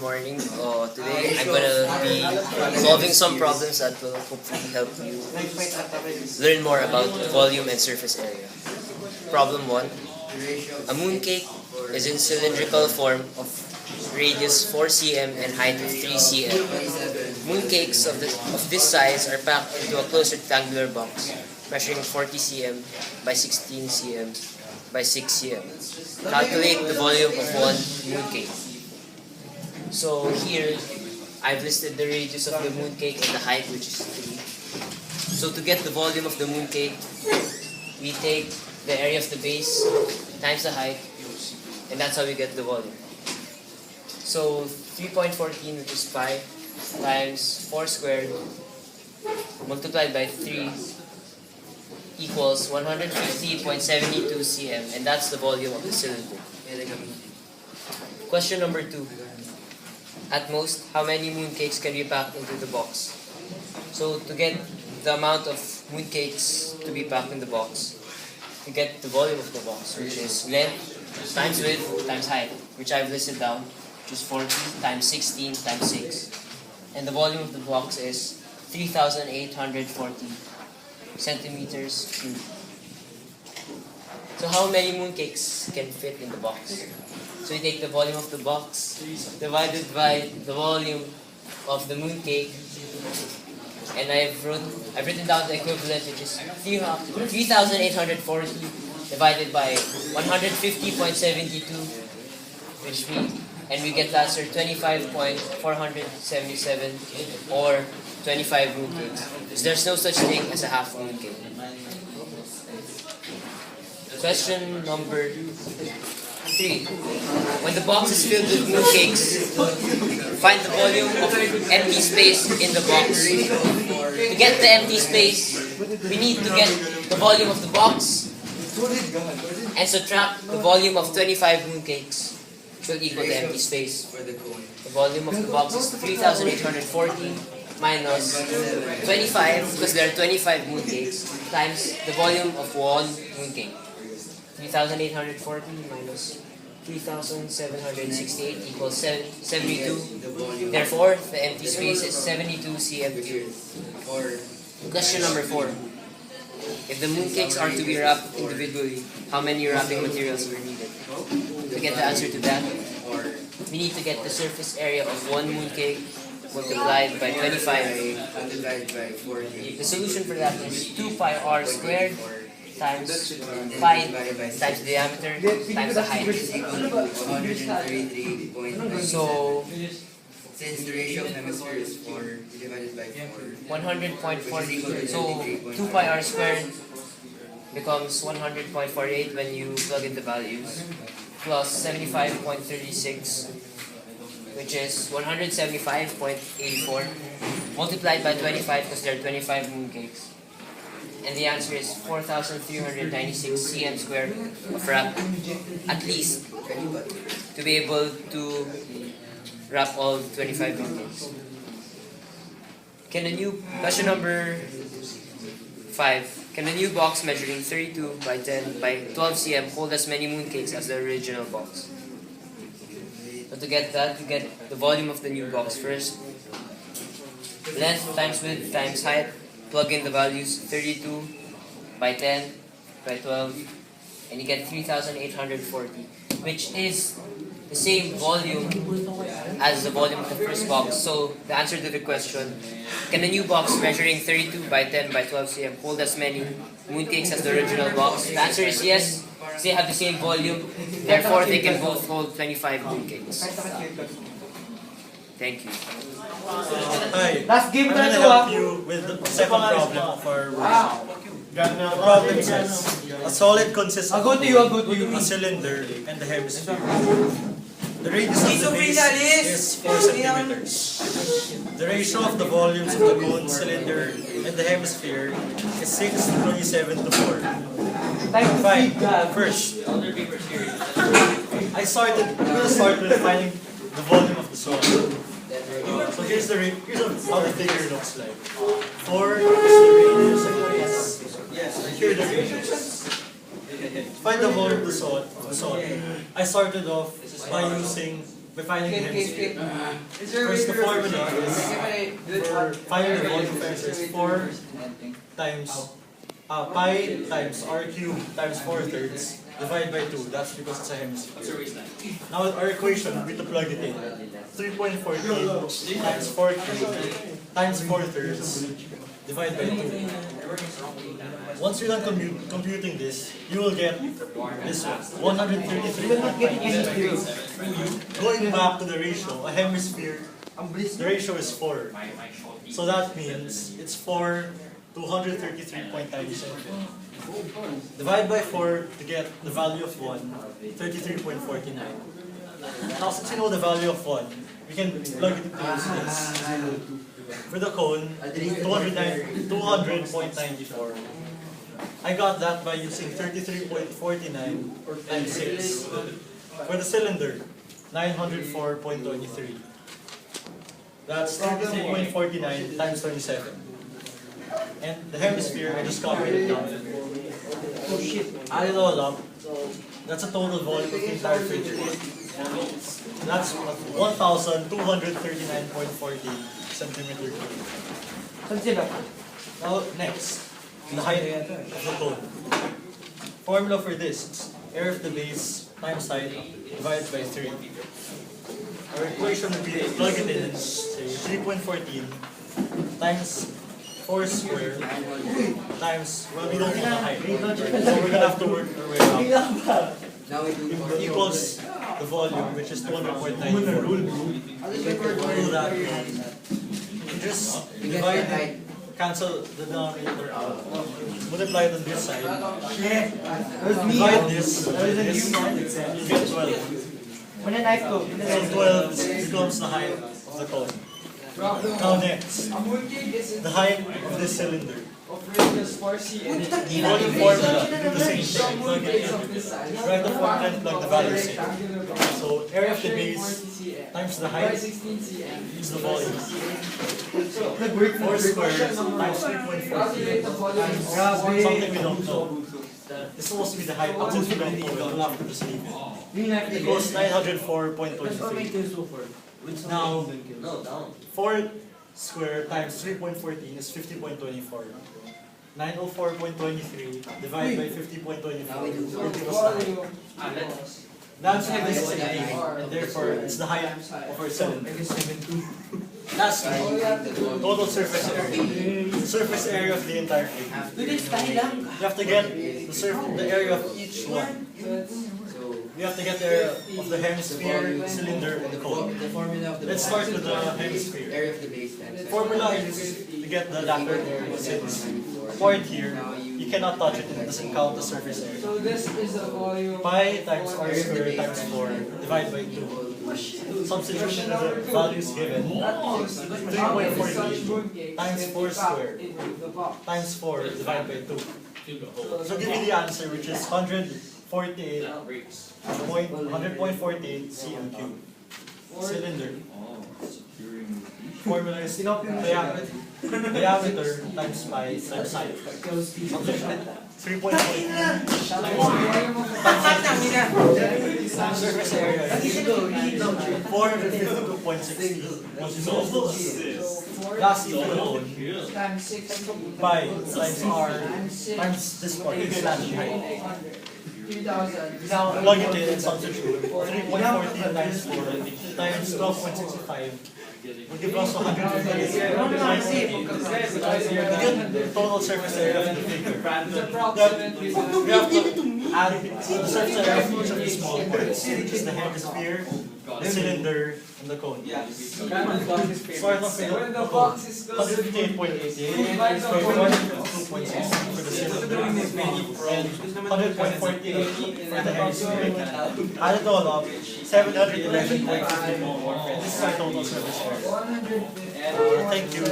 morning. Today I'm gonna be solving some problems that will hopefully help you learn more about volume and surface area. Problem 1. A mooncake is in cylindrical form of radius 4 cm and height of 3 cm. Mooncakes of this size are packed into a closed rectangular box measuring 40 cm by 16 cm by 6 cm. Calculate the volume of one mooncake. So here, I've listed the radius of the mooncake and the height, which is 3. So to get the volume of the mooncake, we take the area of the base times the height, and that's how we get the volume. So 3.14, which is pi, times 4 squared multiplied by 3 equals 150.72 cm, and that's the volume of the cylinder. Question number 2. At most, how many mooncakes can be packed into the box? So to get the amount of mooncakes to be packed in the box, to get the volume of the box, which is length times width times height, which I've listed down, which is 40 times 16 times 6. And the volume of the box is 3,840 centimeters cubed. So how many mooncakes can fit in the box? So we take the volume of the box divided by the volume of the mooncake, and I've written down the equivalent, which is 3,840 divided by 150.72, and we get the answer 25.477, or 25 mooncakes. So there's no such thing as a half mooncake. Question number 3. When the box is filled with mooncakes, find the volume of empty space in the box. To get the empty space, we need to get the volume of the box and subtract the volume of 25 mooncakes, which will equal the empty space. The volume of the box is 3,840 minus 25, because there are 25 mooncakes, times the volume of one mooncake. 3,840 minus 3,768 equals 72. Therefore, the empty space is 72 cm cubed. Question number 4. If the mooncakes are to be wrapped individually, how many wrapping materials are needed? To get the answer to that, we need to get the surface area of one mooncake multiplied by 25. The solution for that is 2 pi r squared times pi times the diameter times the height. So since the ratio of hemisphere is 4 divided by 4, 100.40. So 2 pi r squared becomes 100.48 when you plug in the values, plus 75.36, which is 175.84, multiplied by 25, because there are 25 mooncakes. And the answer is 4,396 cm squared of wrap, at least, to be able to wrap all 25 mooncakes. Question number 5. Can a new box measuring 32 by 10 by 12 cm hold as many mooncakes as the original box? So to get that, you get the volume of the new box first. Length times width times height. Plug in the values, 32 by 10 by 12, and you get 3,840, which is the same volume as the volume of the first box. So the answer to the question, can a new box measuring 32 by 10 by 12 cm hold as many mooncakes as the original box? The answer is yes. They have the same volume, therefore they can both hold 25 mooncakes. Thank you. Hi, Let's give I'm that going to to help you with the second problem of our work. The problem says, a solid consists of a cylinder and the hemisphere. The radius of the base is 4 centimeters. The ratio of the volumes of the cone, cylinder, and the hemisphere is 6 to 27 to 4. Fine. First, I'm going to start with finding the volume of the solid. So here's how the figure looks like. 4 is the radius of the base. Here are the radius. Find the volume of the solid. I started off by using by finding the hemisphere. First, the formula is for finding the volume of answer is 4 times pi times r cubed times 4/3 divided by 2. That's because it's a hemisphere. Now our equation, we need to plug it in. 3.14 times 4 cubed times 4/3 divided by 2. Once you're done computing this, you will get this one, 133. Going back to the ratio, a hemisphere, the ratio is 4. So that means it's 4 to 133.97. Divide by 4 to get the value of 1, 33.49. Now since you know the value of 1, we can plug it into this. For the cone, 200.94. I got that by using 33.49 times 6. For the cylinder, 904.23. That's 33.49 times 27. And the hemisphere, I just copied it down. Add it all up. That's a total volume of the entire fridge. That's 1,239.40 centimeter cube. Now, next, the height of the cone. Formula for this is area of the base times height divided by 3. Our equation would be to plug it in, say 3.14 times 4 squared times, well, we don't know the height. So we're gonna have to work our way out. Now we do Equals the volume, which is 200.94. Do that. You just divide, cancel the denominator out. Multiply it on this side. Divide this, you get 12. So 12 becomes the height of the cone. Now next, the height of this cylinder. Volume formula, do the same thing. Plug it in. Write the formula and plug the values in. So area of the base times the height is the volume. 4 squared times 3.4 something we don't know. It's supposed to be the height, but since we don't know, we'll have to just leave it. Equals 904.23. Now, 4 squared times 3.14 is 50.24. 904.23 divided by 50.24 will give us the height. That's why this is 18, and therefore it's the height of our cylinder. Lastly, total surface area. The surface area of the entire thing. You have to get the area of each one. We have to get the area of the hemisphere, cylinder, and the cone. Let's start with the hemisphere. area of the base. Formula is to get the lateral area. Since point here, you cannot touch it, it doesn't count the surface area. So this is the volume. Pi times r squared times 4 divided by 2. Substitution of the values given. 3.14 times 4 squared times 4 divided by 2. So give me the answer, which is 100.48 cm cubed. Cylinder. Formula is diameter times pi times height. 3.8 surface area is 452.60. Lastly, for the cone, Times 6. pi times r times this part is slash height. 3,000. Plug it in and substitute. 3.14 times 4 times 12.65 will give us 158. The total surface area of the figure. We have to add the surface area of each of the small parts, which is the hemisphere, the cylinder, and the cone. Start off with the cone. 158.88 for 152.6 for the cylinder, and 100.48 for the hemisphere. Add it all up, 711.54. This is our total surface area. Thank you.